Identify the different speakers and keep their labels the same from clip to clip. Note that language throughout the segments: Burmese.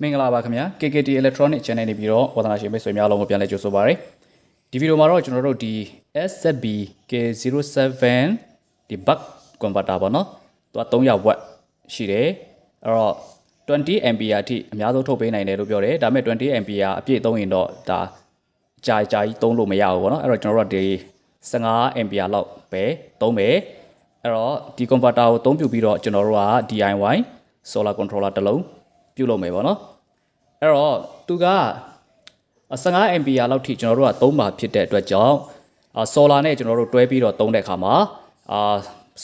Speaker 1: မင်္ဂလာပါခင်ဗျာ KKT Electronic Channel နေပြီးတော့ဝါသနာရှင်မိတ်ဆွေများလုံးကိုပြန်လည်ကြိုဆိုပါရစေဒီဗီဒီယိုမှာတော့ကျွန်တော်တို့ဒီ SZB K07 ဒီ buck converter ပေါ့နော်သူက300 watt ရှိတယ်အဲ့တော့20 ampere အထိအများဆုံးထုတ်ပေးနိုင်တယ်လို့ပြောတယ်ဒါပေမဲ့20 ampere အပြည့်သုံးရင်တော့ဒါကြာကြီးသုံးလို့မရဘူးပေါ့နော်အဲ့တော့ကျွန်တော်တို့ကဒီ15 ampere လောက်ပဲသုံးမယ်အဲ့တော့ဒီ converter ကိုအသုံးပြုပြီးတော့ကျွန်တော်တို့က DIY solar controller တစ်လုံးပြုလုပ်မယ်ပေါ့နော်အဲ့တော့သူက15 ampere လောက်ထိကျွန်တော်တို့ကသုံးပါဖြစ်တဲ့အတွက်ကြောင့်solar နဲ့ကျွန်တော်တို့တွဲပြီးတော့သုံးတဲ့အခါမှာ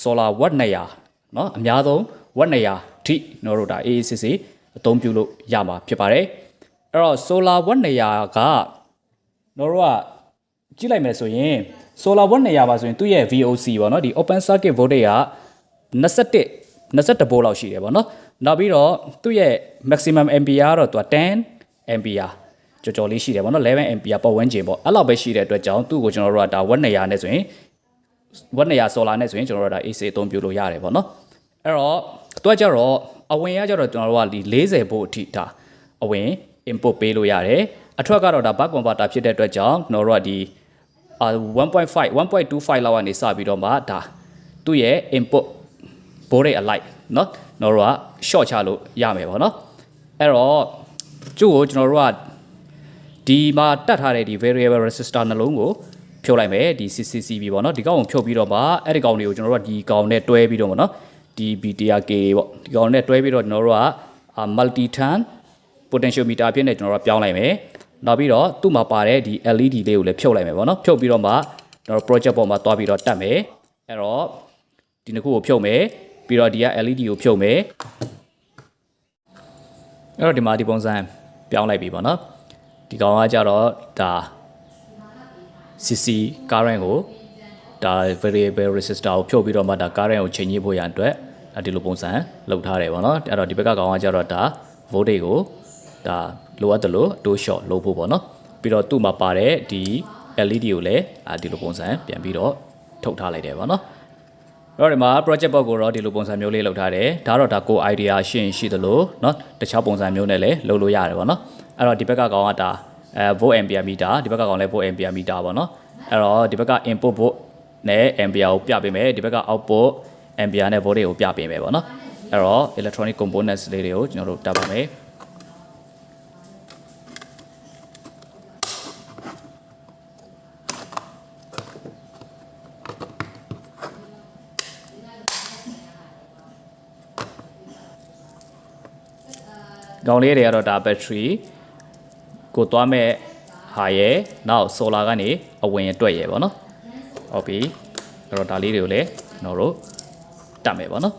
Speaker 1: solar watt 200เนาะအများဆုံး watt 200ထိကျွန်တော်တို့ဒါ AACC အသုံးပြုလို့ရမှာဖြစ်ပါတယ်အဲ့တော့ solar watt 200ကကျွန်တော်တို့ကကြည့်လိုက်မယ်ဆိုရင် solar watt 200ပါဆိုရင်သူ့ရဲ့ VOC ပေါ့နော်ဒီ open circuit voltage က21 volt လောက်ရှိတယ်ပေါ့နော်နောက်ပြီးတော့သူ့ရဲ့ maximum ampere ကတော့သူက10 ampere ကြော်လေးရှိတယ်ပေါ့နော်11 ampere ပတ်ဝန်းကျင်ပေါ့အဲ့လောက်ပဲရှိတဲ့အတွက်ကြောင့်သူ့ကိုကျွန်တော်တို့ကဒါ watt 200နဲ့ဆိုရင် watt 200 solar နဲ့ဆိုရင်ကျွန်တော်တို့ကဒါ AC အသုံးပြုလို့ရတယ်ပေါ့နော်အဲ့တော့သူကကြတော့အဝင်ရကြတော့ကျွန်တော်တို့ကဒီ40 volt အထိဒါအဝင် input ပေးလို့ရတယ်အထွက်ကတော့ဒါ buck converter ဖြစ်တဲ့အတွက်ကြောင့်ကျွန်တော်တို့ကဒီ1.5 1.25 လောက်ကနေစပြီးတော့မှဒါသူ့ရဲ့ input voltage အလိုက်เนาะကျွန်တော်တို့က short ချလို့ရမယ်ပေါ့နော်အဲ့တော့ကျို့ကိုကျွန်တော်တို့ကဒီမှာတက်ထားတဲ့ဒီ variable resistor နှလုံးကိုဖြုတ်လိုက်မယ်ဒီ CCCB ပေါ့နော်ဒီကောင်ကိုဖြုတ်ပြီးတော့မှအဲ့ဒီကောင်တွေကိုကျွန်တော်တို့ကဒီကောင်နဲ့တွဲပြီးတော့ပေါ့နော်ဒီ BTRK ပေါ့ဒီကောင်နဲ့တွဲပြီးတော့ကျွန်တော်တို့က multi turn potentiometer အဖြစ်နဲ့ကျွန်တော်တို့ပြောင်းလိုက်မယ်နောက်ပြီးတော့သူ့မှာပါတဲ့ဒီ LED လေးကိုလည်းဖြုတ်လိုက်မယ်ပေါ့နော်ဖြုတ်ပြီးတော့မှကျွန်တော် project ပေါ်မှာတွားပြီးတော့တက်မယ်အဲ့တော့ဒီနှစ်ခုကိုဖြုတ်မယ်ပြီးတော့ဒီက LED ကိုဖြုတ်မယ်အဲ့တော့ဒီမှာဒီပုံစံပြောင်းလိုက်ပြီပေါ့နော်ဒီကောင်ကကြတော့ဒါ CC current ကိုဒါ variable resistor ကိုဖြုတ်ပြီးတော့မှဒါ current ကိုချိန်ညှိဖို့ရန်အတွက်ဒီလိုပုံစံလုပ်ထားတယ်ပေါ့နော်အဲ့တော့ဒီဘက်ကကောင်ကကြတော့ဒါ voltage ကိုဒါလိုအပ်တယ်လို့တိုး short လုပ်ဖို့ပေါ့နော်ပြီးတော့သူ့မှာပါတဲ့ဒီ LED ကိုလည်းဒီလိုပုံစံပြန်ပြီးတော့ထုတ်ထားလိုက်တယ်ပေါ့နော်အဲ့တော့ဒီမှာ project board ကိုတော့ဒီလိုပုံစံမျိုးလေးလုပ်ထားတယ်ဒါတော့ဒါကို idea ရှိသလိုเนาะတခြားပုံစံမျိုးနဲ့လည်းလုပ်လို့ရတယ်ပေါ့နော်အဲ့တော့ဒီဘက်ကကောင်ကဒါvolt ampere meter ဒီဘက်ကကောင်လည်း volt ampere meter ပေါ့နော်အဲ့တော့ဒီဘက်က input volt နဲ့ ampere ကိုပြပေးမယ်ဒီဘက်က output ampere နဲ့ voltage ကိုပြပေးမယ်ပေါ့နော်အဲ့တော့ electronic components လေးတွေကိုကျွန်တော်တို့တက်ပါမယ်ကောင်လေးတွေကတော့ဒါ battery ကိုသွားမဲ့ဟာရဲ့နောက် solar ကနေအဝင်တွက်ရပေါ့နော်ဟုတ်ပြီအဲ့တော့ဒါလေးတွေကိုလည်းကျွန်တော်တို့တတ်မယ်ပေါ့နော်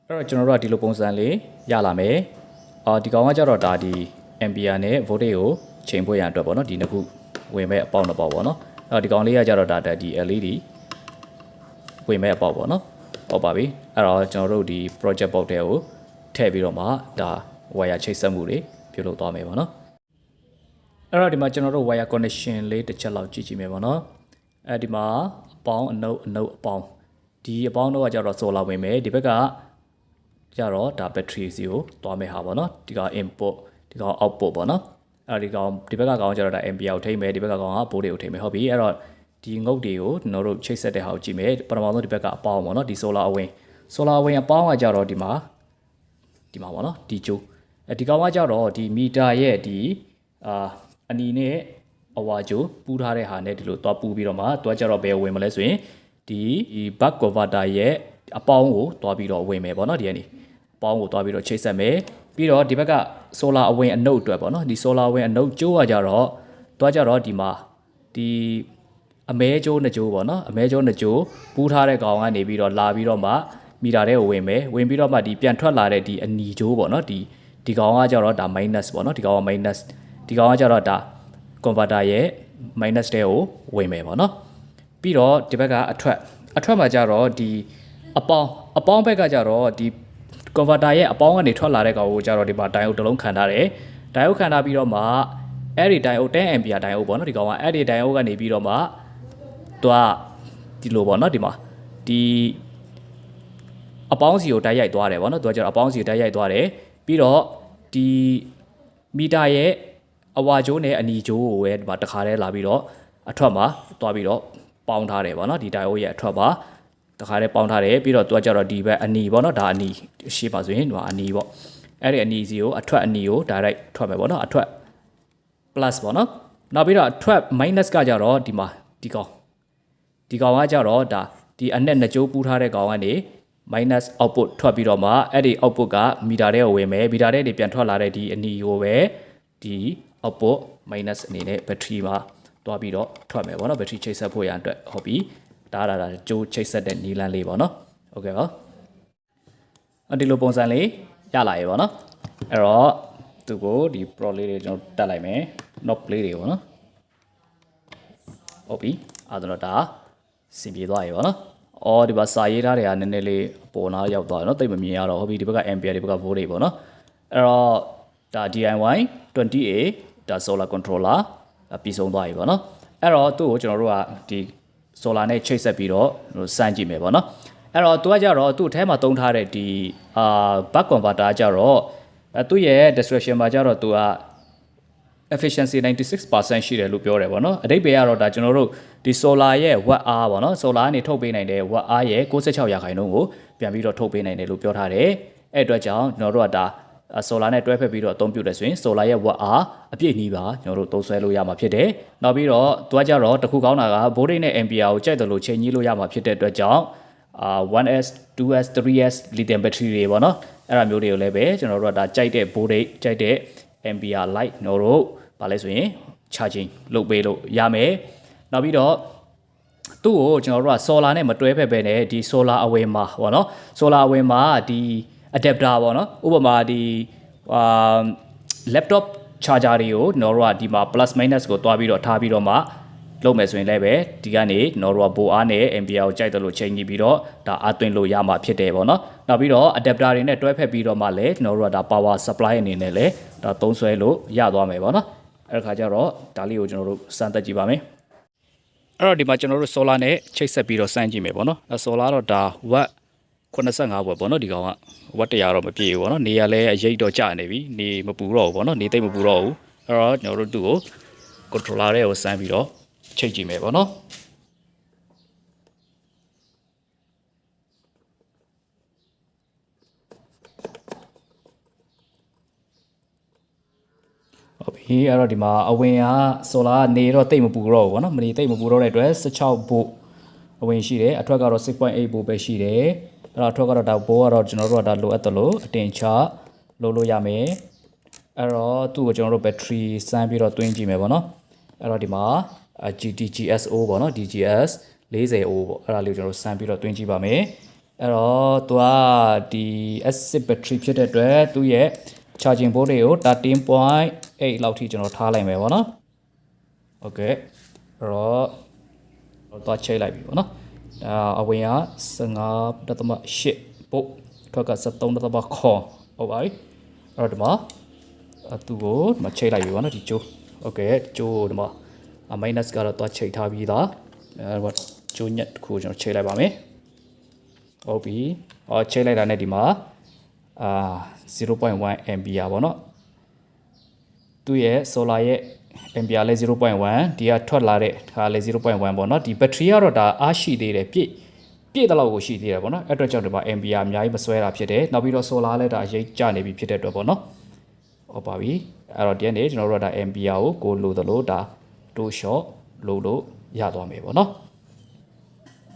Speaker 1: အဲ့တော့ကျွန်တော်တို့ကဒီလိုပုံစံလေးရလာမယ်ဒီကောင်ကကြတော့ဒါဒီ ampere နဲ့ voltage ကိုချိန်ဖို့ရအတွက်ပေါ့နော်ဒီနှစ်ခုဝင်မဲ့အပေါက်နှစ်ပေါက်ပေါ့နော်အဲ့တော့ဒီကောင်လေးကကြတော့ဒါဒီ LED ဝင်မဲ့အပေါက်ပေါ့နော်ဟုတ်ပါပြီအဲ့တော့ကျွန်တော်တို့ဒီ project board တွေကိုထည့်ပြီးတော့မှဒါ wire ချိတ်ဆက်မှုတွေပြုလုပ်သွားမယ်ပေါ့နော်အဲ့တော့ဒီမှာကျွန်တော်တို့ wire connection လေးတစ်ချက်လောက်ကြည့်ကြည့်မယ်ပေါ့နော်ဒီမှာအပေါင်းအနုပ်အပေါင်းဒီအပေါင်းတော့ကကြတော့ solar ဝင်မယ်ဒီဘက်ကကြတော့ဒါ battery စီကိုသွားမယ်ဟာပေါ့နော်ဒီကောင် input ဒီကောင် output ပေါ့နော်အဲ့ဒီကောင်ဒီဘက်ကကောင်ကြတော့ဒါ ampere ကိုထိမယ်ဒီဘက်ကကောင်က volt ကိုထိမယ်ဟုတ်ပြီအဲ့တော့ဒီငုတ်တွေကိုကျွန်တော်တို့ချိတ်ဆက်တဲ့ဟာကိုကြည့်မယ်ပထမဆုံးဒီဘက်ကအပေါင်းပေါ့နော်ဒီ solar အဝင်အပေါင်းကကြတော့ဒီမှာပေါ့နော်ဒီကျိုးဒီကောင်ကကြတော့ဒီမီတာရဲ့ဒီအနီနဲ့အဝါကျိုးပူးထားတဲ့ဟာနဲ့ဒီလိုသွားပူးပြီးတော့မှသွားကြတော့ဘယ်ဝင်မလဲဆိုရင်ဒီ buck converter ရဲ့အပေါင်းကိုသွားပြီးတော့ဝင်မယ်ပေါ့နော်ဒီကနေအပေါင်းကိုသွားပြီးတော့ချိတ်ဆက်မယ်ပြီးတော့ဒီဘက်က solar အဝင်အနုပ်အတွက်ပေါ့နော်ဒီ solar အဝင်အနုပ်ကျိုးကကြတော့သွားကြတော့ဒီမှာဒီအမဲကျိုးနှစ်ကျိုးပေါ့နော်အမဲကျိုးနှစ်ကျိုးပူးထားတဲ့ကောင်ကနေပြီးတော့လာပြီးတော့မှမီတာတဲ့ကိုဝင်မယ်ဝင်ပြီးတော့မှဒီပြန်ထွက်လာတဲ့ဒီအနီကျိုးပေါ့နော်ဒီကောင်ကကြတော့ဒါ minus ပေါ့နော်ဒီကောင်က minus ဒီကောင်ကကြတော့ဒါ converter ရဲ့ minus တဲ့ကိုဝင်မယ်ပေါ့နော်ပြီးတော့ဒီဘက်ကအထွက်မှာကြတော့ဒီအပေါင်းဘက်ကကြတော့ဒီ converter ရဲ့အပေါင်းကနေထွက်လာတဲ့ကောင်ကိုကြတော့ဒီမှာ diode တစ်လုံးခံထားတယ် diode ခံထားပြီးတော့မှအဲ့ဒီ diode 10 ampere diode ပေါ့နော်ဒီကောင်ကအဲ့ဒီ diode ကနေပြီးတော့မှသူကဒီလိုပေါ့နော်ဒီမှာဒီအပေါင်းစီကိုတိုက်ရိုက်သွားတယ်ပေါ့နော်သူကကျတော့အပေါင်းစီကိုတိုက်ရိုက်သွားတယ်ပြီးတော့ ဒီမီတာရဲ့အဝါကျိုးနဲ့အနီကျိုးကိုပဲဒီမှာတစ်ခါတည်းလာပြီးတော့အထွက်မှာတွားပြီးတော့ပေါင်းထားတယ်ပေါ့နော်ဒီ diode ရဲ့အထွက်ပါတစ်ခါတည်းပေါင်းထားတယ်ပြီးတော့တွားကြတော့ဒီဘက်အနီပေါ့နော်ဒါအနီရှေ့ပါဆိုရင်ဒီမှာအနီပေါ့အဲ့ဒီအနီစီကိုအထွက်အနီကို direct ထွက်မယ်ပေါ့နော်အထွက် plus ပေါ့နော်နောက်ပြီးတော့အထွက် minus ကကြတော့ဒီမှာဒီကောင်ကကြတော့ဒါဒီအနက်နှစ်ကြိုးပူးထားတဲ့ကောင်ကနေ minus output ထွက်ပြီးတော့မှအဲ့ဒီ output ကမီတာထဲကိုဝင်မယ်မီတာထဲနေပြန်ထွက်လာတဲ့ဒီအနီကိုပဲဒီ output minus အနေနဲ့ battery မှာတွားပြီးတော့ထွက်မယ်ပေါ့နော် battery ချိတ်ဆက်ဖို့ရန်အတွက်ဟုတ်ပြီဒါကြိုးချိတ်ဆက်တဲ့နီလန်းလေးပေါ့နော်โอเคပါဒီလိုပုံစံလေးရလာရေပေါ့နော်အဲ့တော့သူကိုဒီ pro လေးတွေကျွန်တော်တက်လိုက်မယ် knob လေးတွေပေါ့နော်ဟုတ်ပြီအဲ့တော့ဒါစင်ပြေသွားရေပေါ့နော်အော်ဒီမှာစာရေးထားတွေကနည်းနည်းလေးပေါ်နာရောက်သွားတယ်နော်တိတ်မမြင်ရတော့ဟုတ်ပြီဒီဘက်က ampere ဒီဘက်က volt တွေပေါ့နော်အဲ့တော့ဒါ DIY 20A ဒါ solar controller ပြီးဆုံးသွားပြီပေါ့နော်အဲ့တော့သူ့ကိုကျွန်တော်တို့ကဒီ solar နဲ့ချိတ်ဆက်ပြီးတော့စမ်းကြည့်မယ်ပေါ့နော်အဲ့တော့သူကကြတော့သူ့အထဲမှာသုံးထားတဲ့ဒီbuck converter ကြတော့သူ့ရဲ့ description မှာကြတော့သူက efficiency 96% ရှိတယ်လို့ပြောတယ်ပေါ့နော်အဓိပ္ပာယ်ကတော့ဒါကျွန်တော်တို့ဒီ solar ရဲ့ watt hour ပေါ့နော် solar ကနေထုတ်ပေးနိုင်တဲ့ watt hour ရဲ့96%ကိုပြန်ပြီးတော့ထုတ်ပေးနိုင်တယ်လို့ပြောထားတယ်အဲ့အတွက်ကြောင့်ကျွန်တော်တို့ကဒါ solar နဲ့တွဲဖက်ပြီးတော့အသုံးပြုတယ်ဆိုရင် solar ရဲ့ watt hour အပြည့်နှီးပါကျွန်တော်တို့သုံးစွဲလို့ရမှာဖြစ်တယ်နောက်ပြီးတော့သူကကြတော့တခုကောင်းတာက voltage နဲ့ ampere ကိုကြိုက်တယ်လို့ချိန်ကြီးလို့ရမှာဖြစ်တဲ့အတွက်ကြောင့်1S 2S 3S lithium battery တွေပေါ့နော်အဲ့ဒါမျိုးတွေကိုလည်းပဲကျွန်တော်တို့ကဒါကြိုက်တဲ့ voltage ကြိုက်တဲ့ ampere light တို့ဗာလဲဆိုရင် charging လုပ်ပေးလို့ရမယ်နောက်ပြီးတော့သူ့ကိုကျွန်တော်တို့က solar နဲ့မတွဲဖက်ပဲနဲ့ဒီ solar away မှာပေါ့နော် solar away မှာဒီ adapter ပေါ့နော်ဥပမာဒီlaptop charger တွေကိုကျွန်တော်တို့ကဒီမှာ plus minus ကိုတွားပြီးတော့ထားပြီးတော့မှလုပ်မယ်ဆိုရင်လည်းပဲဒီကနေကျွန်တော်တို့ကဘိုအားနဲ့ ampere ကိုကြိုက်တယ်လို့ချိန်ကြည့်ပြီးတော့ဒါအသွင်းလို့ရမှာဖြစ်တယ်ပေါ့နော်နောက်ပြီးတော့ adapter တွေနဲ့တွဲဖက်ပြီးတော့မှလည်းကျွန်တော်တို့ကဒါ power supply အနေနဲ့လည်းဒါသုံးစွဲလို့ရသွားမယ်ပေါ့နော်အဲ့ခါကျတော့ဒါလေးကိုကျွန်တော်တို့စမ်းသပ်ကြည့်ပါမယ်အဲ့တော့ဒီမှာကျွန်တော်တို့ solar နဲ့ချိတ်ဆက်ပြီးတော့စမ်းကြည့်မယ်ပေါ့နော်အဲ့ solar တော့ဒါ watt 85 watt ပေါ့နော်ဒီကောင်က watt 100တော့မပြည့်ဘူးပေါ့နော်နေရလဲအရိပ်တော့ကျနေပြီနေမပူတော့ဘူးပေါ့နော်နေသိမ့်မပူတော့ဘူးအဲ့တော့ကျွန်တော်တို့သူ့ကို controller တွေကိုစမ်းပြီးတော့ချိတ်ကြည့်မယ်ပေါ့နော်ဟုတ်ပြီအဲ့တော့ဒီမှာအဝင်က solar ကနေတော့တိတ်မပူတော့ဘူးပေါ့နော်မနေတိတ်မပူတော့တဲ့အတွက်16 volt အဝင်ရှိတယ်အထွက်ကတော့ 6.8 volt ပဲရှိတယ်အဲ့တော့အထွက်ကတော့ဒါ volt ကတော့ကျွန်တော်တို့ကဒါလိုအပ်တယ်လို့အတင်ချလုပ်လို့ရမယ်အဲ့တော့သူ့ကိုကျွန်တော်တို့ battery စမ်းပြီးတော့တွင်းကြည့်မယ်ပေါ့နော်အဲ့တော့ဒီမှာDGSO ပေါ့နော် DGS 40O ပေါ့အဲ့ဒါလေးကိုကျွန်တော်တို့စမ်းပြီးတော့တွင်းကြည့်ပါမယ်အဲ့တော့သူကဒီ acid battery ဖြစ်တဲ့အတွက်သူ့ရဲ့ charging port တွေကို 13.8 လောက်ထိကျွန်တော်ထားလိုက်မယ်ပေါ့နော်โอเคအဲ့တော့တော့ချိန်လိုက်ပြီပေါ့နော်အဝင်က15.8 volt ထွက်က73.7ဟုတ်ပါပြီအဲ့တော့ဒီမှာသူ့ကိုဒီမှာချိန်လိုက်ပြီပေါ့နော်ဒီကျိုးโอเคကျိုးဒီမှာminus ကတော့တော့ချိန်ထားပြီးသားအဲ့တော့ကျိုးညက်တစ်ခုကျွန်တော်ချိန်လိုက်ပါမယ်ဟုတ်ပြီချိန်လိုက်တာနဲ့ဒီမှာ0.1 ampere ပေါ့နော်သူ့ရဲ့ solar ရဲ့ ampere လဲ 0.1 ဒီကထွက်လာတဲ့ဒါလဲ 0.1 ပေါ့နော်ဒီ battery ကတော့ဒါအားရှိသေးတယ်ပြည့်တဲ့လောက်ကိုရှိသေးတယ်ပေါ့နော်အဲ့အတွက်ကြောင့်ဒီမှာ ampere အများကြီးမဆွဲတာဖြစ်တယ်နောက်ပြီးတော့ solar လဲဒါအရေးကျနေပြီဖြစ်တဲ့အတွက်ပေါ့နော်ဟုတ်ပါပြီအဲ့တော့ဒီကနေကျွန်တော်တို့ကဒါ ampere ကိုလိုသလိုဒါတိုး short လို့ရသွားမယ်ပေါ့နော်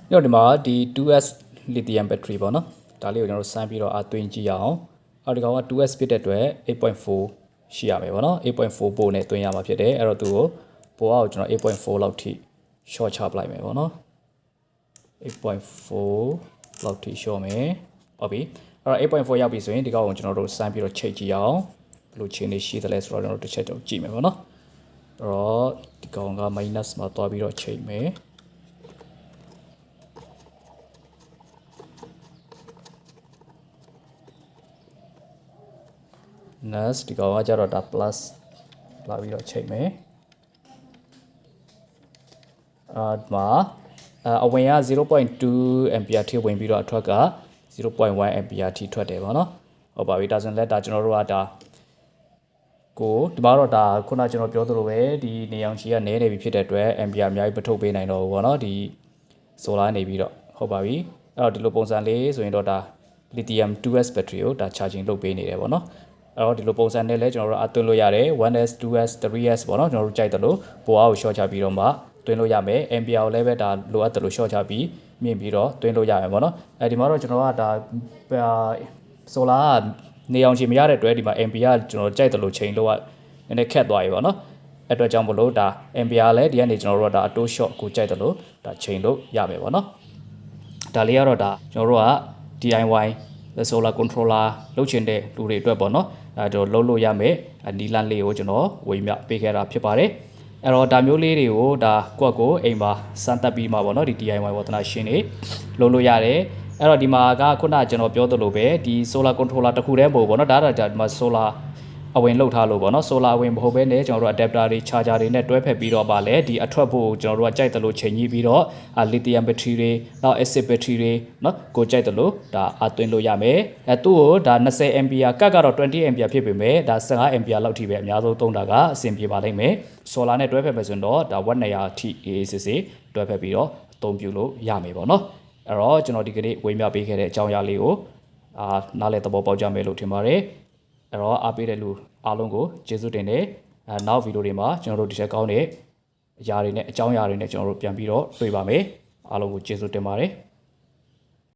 Speaker 1: ညတော့ဒီမှာဒီ 2S lithium battery ပေါ့နော်ဒါလေးကိုကျွန်တော်တို့စမ်းပြီးတော့အသွင်းကြည့်ရအောင်အော်ဒီကောင်က 2S ဖြစ်တဲ့အတွက် 8.4 ရှိရမယ်ပေါ့နော်8.4 ပို့နဲ့သွင်းရမှာဖြစ်တယ်အဲ့တော့သူကိုပို့အောင်ကျွန်တော် 8.4 လောက်ထိ short ချပလိုက်မယ်ပေါ့နော်8.4 လောက်ထိ short မယ်ဟုတ်ပြီအဲ့တော့ 8.4 ရောက်ပြီဆိုရင်ဒီကောင်ကိုကျွန်တော်တို့စမ်းပြီးတော့ချိန်ကြည့်ရအောင်ဘယ်လိုချိန်နေရှိသလဲဆိုတော့ကျွန်တော်တို့တစ်ချက်တော့ကြည့်မယ်ပေါ့နော်အဲ့တော့ဒီကောင်က minus မှာတွားပြီးတော့ချိန်မယ်next ဒီကောင်ကကြတော့ဒါ plus လာပြီးတော့ချိန်မယ်မှာအဝင်က 0.2 ampere ထိဝင်ပြီးတော့အထွက်က 0.1 ampere ထိထွက်တယ်ပေါ့နော်ဟုတ်ပါပြီဒါဆိုရင်လက်ဒါကျွန်တော်တို့ကဒါ ကိုဒီမှာတော့ဒါခုနကျွန်တော်ပြောသလိုပဲဒီနေအောင်ချီကနည်းနေပြီဖြစ်တဲ့အတွက် ampere အများကြီးမထုတ်ပေးနိုင်တော့ဘူးပေါ့နော်ဒီ solar နေပြီးတော့ဟုတ်ပါပြီအဲ့တော့ဒီလိုပုံစံလေးဆိုရင်တော့ဒါ lithium 2s battery ကိုဒါ charging လုပ်ပေးနေတယ်ပေါ့နော်အဲ့တော့ဒီလိုပုံစံနဲ့လည်းကျွန်တော်တို့အသွင်းလို့ရတယ် 1s 2s 3s ပေါ့နော်ကျွန်တော်တို့ကြိုက်တယ်လို့ပိုအားကို short ချပြီးတော့မှသွင်းလို့ရမယ် ampere ကိုလည်းပဲဒါလိုအပ်တယ်လို့ short ချပြီးမြင့်ပြီးတော့သွင်းလို့ရမယ်ပေါ့နော်အဲဒီမှာတော့ကျွန်တော်ကဒါ solar နေအောင်ချီမရတဲ့အတွက်ဒီမှာ ampere ကကျွန်တော်ကြိုက်တယ်လို့ချိန်လို့ကနည်းနည်းခက်သွားပြီပေါ့နော်အဲ့အတွက်ကြောင့်မလို့ဒါ ampere လည်းဒီကနေကျွန်တော်တို့ကဒါအတိုး short ကိုကြိုက်တယ်လို့ဒါချိန်လို့ရမယ်ပေါ့နော်ဒါလေးကတော့ဒါကျွန်တော်တို့က DIY solar controller လုပ်ချင်တဲ့လူတွေအတွက်ပေါ့နော်အဲတော့လုပ်လို့ရမယ်နီလန်းလေးကိုကျွန်တော်ဝေမျှပေးခဲ့တာဖြစ်ပါတယ်အဲ့တော့ဒါမျိုးလေးတွေကိုဒါကိုအိမ်မှာစမ်းသပ်ပြီးမှပေါ့နော်ဒီ DIY ဝါသနာရှင်တွေလုပ်လို့ရတယ်အဲ့တော့ဒီမှာကခုနကျွန်တော်ပြောသလိုပဲဒီ solar controller တစ်ခုတည်းမဟုတ်ပေါ့နော်ဒါတော့ဒီမှာ solar အဝင်လောက်ထားလို့ပေါ့နော် solar အဝင်မဟုတ်ဘဲနဲ့ကျွန်တော်တို့ adapter တွေ charger တွေနဲ့တွဲဖက်ပြီးတော့ပါလဲဒီအထွက်ဖို့ကျွန်တော်တို့ကကြိုက်တယ်လို့ချိန်ကြီးပြီးတော့ lithium battery တွေနောက် acid battery တွေနော်ကိုကြိုက်တယ်လို့ဒါအသွင်းလို့ရမယ်အဲသူ့ကိုဒါ20 ampere ကတ်ကတော့20 ampere ဖြစ်ပေမဲ့ဒါ15 ampere လောက်ထိပဲအများဆုံးသုံးတာကအဆင်ပြေပါလိမ့်မယ် solar နဲ့တွဲဖက်မယ်ဆိုရင်တော့ဒါဝက်200အထိ AACC တွဲဖက်ပြီးတော့အသုံးပြုလို့ရမယ်ပေါ့နော်အဲ့တော့ကျွန်တော်ဒီကနေ့ဝေမျှပေးခဲ့တဲ့အကြောင်းအရာလေးကိုနားလည်သဘောပေါက်ကြမယ်လို့ထင်ပါတယ်အဲ့တော့အားပေးတဲ့လူအားလုံးကိုကျေးဇူးတင်တယ်နောက်ဗီဒီယိုတွေမှာကျွန်တော်တို့ဒီချက်ကောင်းတဲ့အရာတွေနဲ့အကြောင်းအရာတွေနဲ့ကျွန်တော်တို့ပြန်ပြီးတော့တွေ့ပါမယ်အားလုံးကိုကျေးဇူးတင်ပါတယ်